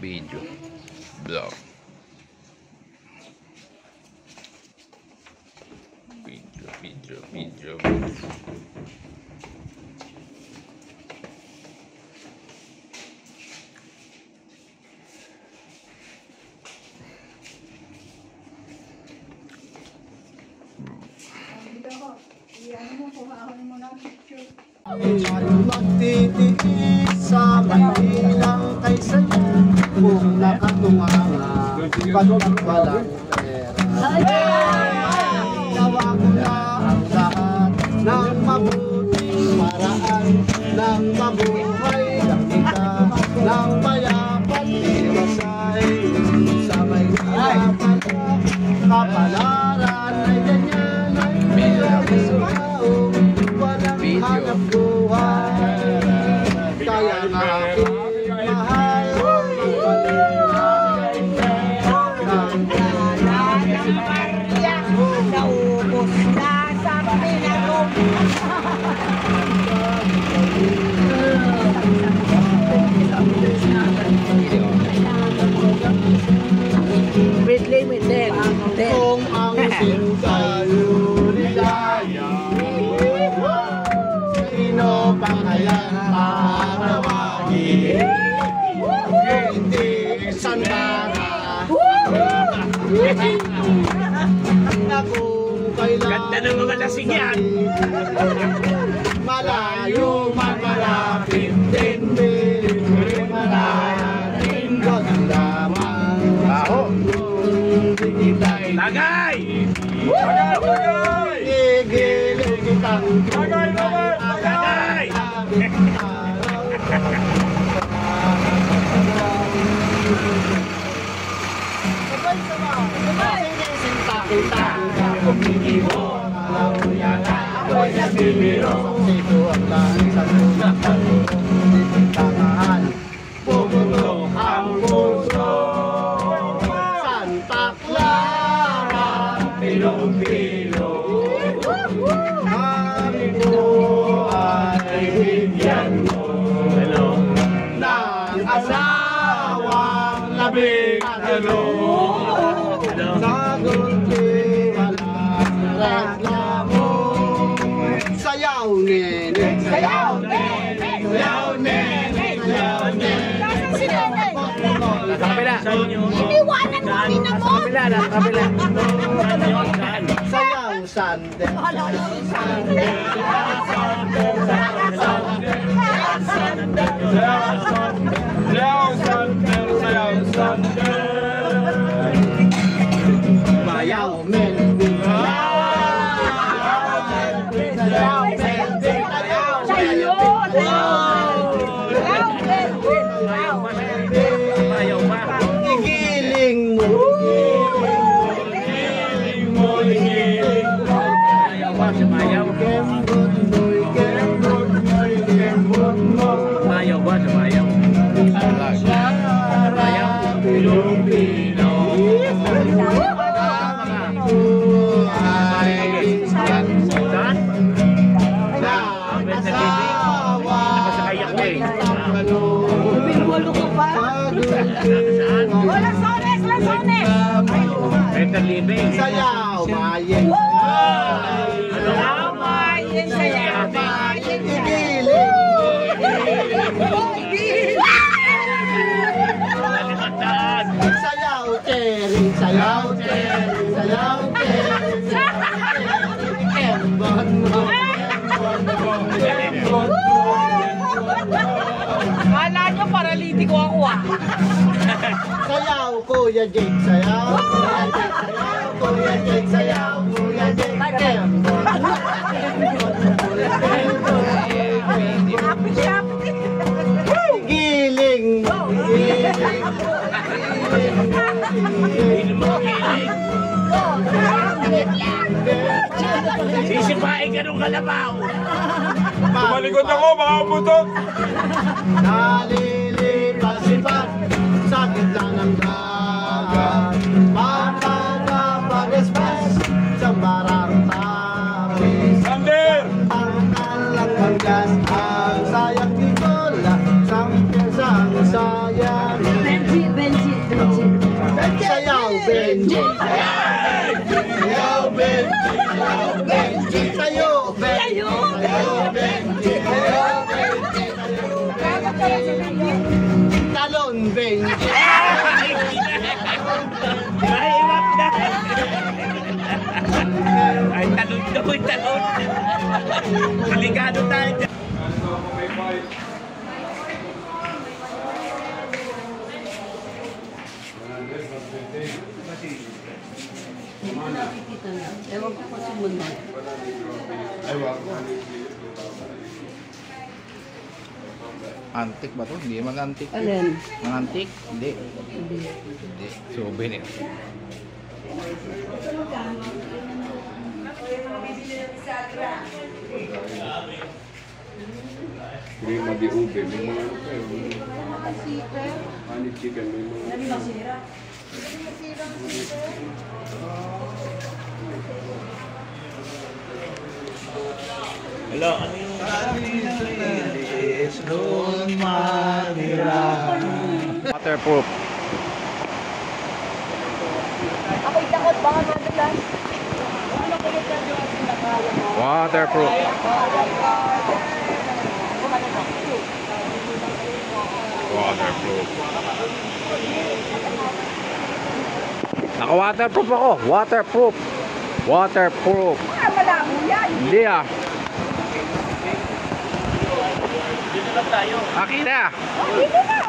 Video. Vlog. Video. Magtitiis sa Manila kaysa kung nakatunganga pagkat walang pera. Gawa ko na ang lahat ng mabuting paraan ng mabuhay na kita ng mayapan liwasay sa may harapan kapalaran ay ganyan ay meron sa tao walang hanap buhay kaya nga aking mahal naubos na sa pinagong with limit din kung ang sintayo nilaya sino pa kaya tatawagin hindi sandara na kung kailan ganda ng mga lasing yan. malayo malapit din malalim ganun lamang Lagay! Igilin kitang Lagay! Pumutok ang puso Santa Clara Pilong-pilo Kami po ay bigyan mo ng asawang labing-alo Nagunti walang reklamo Sayaw nene Sayaw nene Sayaw nene Sayaw nene Nasa kabila. iniwanan mo rin ako Nasa kabila. Sayaw sandel Sayaw melody Igiling mo Sumayaw. Sumayaw ba? Sumayaw. Pilipino Saan? Nakasakay ako eh. Bingwalo ka pa Saan? wala sones Better living. Sayaw mayen Ano? mayin saya mayin Igiling Kalimandaan. Sayaw cherry Sayaw cherry Sayaw cherry Embon mo kala nyo paralitiko ako Sayaw Kuya Jake Sayaw Kuya Jake Sayaw Kuya Jake Sayaw Kuya Jake Embon Giling Sisipain ka nung kalabaw. Tumalikod ako, baka umutot. Nalilipat-sipat sa gitna ng dagat Makakapag-espas sa barang tapis Sander! Ang alat ng gas, ang sayang tikola Sa pyesang sayang talon, benji. Mahirap na. Ay, talon daw, talon. Delikado tayo dyan. Ewan ko kasi muna. Antik ba to? Hindi naman antik. Alin? Ang antik? Hindi. Hindi. Hindi. Souvenir. Prima di ube, may mga honey chicken, may mga Hello, ano yung... Waterproof. Ako'y takot, baka madulas. Waterproof. Waterproof. Naka-waterproof ako. Waterproof. Waterproof. Malabo yan. Hindi ah. Dito lang tayo. Akin na. Dito na.